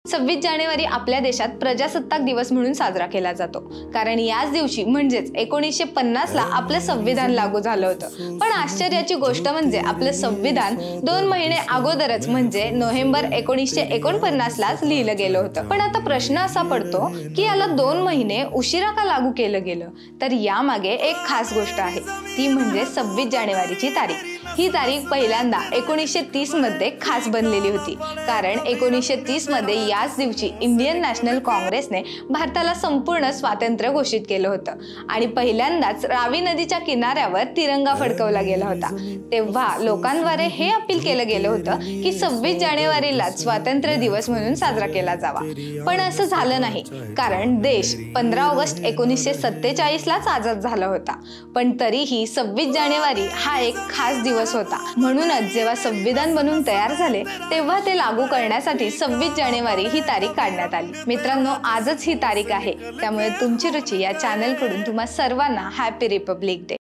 26 जानेवारी आपल्या देशात प्रजासत्ताक दिवस म्हणून साजरा केला जातो, कारण याच दिवशी म्हणजेच 1950 ला आपलं संविधान लागू झालं होतं। पण आश्चर्याची गोष्ट म्हणजे आपलं संविधान 2 महिने अगोदरच म्हणजे नोव्हेंबर 1949 लाच लिहिलं गेलं होतं। पण आता प्रश्न असा पडतो की याला 2 महिने उशिरा का लागू केलं गेलं? तर यामागे एक खास गोष्ट आहे, ती म्हणजे 26 जानेवारीची तारीख। ही तारीख पहिल्यांदा 1930 मध्ये खास बनलेली होती, कारण 1930 मध्ये याच दिवशी इंडियन नॅशनल काँग्रेसने भारताला संपूर्ण स्वातंत्र्य घोषित केलं होतं आणि पहिल्यांदाच रावी नदीच्या किनाऱ्यावर तिरंगा फडकवला गेला होता। तेव्हा लोकांद्वारे हे अपील केलं गेलं होतं की 26 जानेवारीला स्वातंत्र्य दिवस म्हणून साजरा केला जावा। पण असं झालं नाही, कारण देश 15 ऑगस्ट 1947 लाच आझाद झाला होता। पण तरीही 26 जानेवारी हा एक खास दिवस होता। म्हणूनच जेव्हा संविधान बनून तयार झाले तेव्हा ते लागू करण्यासाठी 26 जानेवारी ही तारीख काढण्यात आली। मित्रांनो, आजच ही तारीख आहे, त्यामुळे तुमची रुची या चॅनल कडून तुम्हा सर्वांना हॅपी रिपब्लिक डे।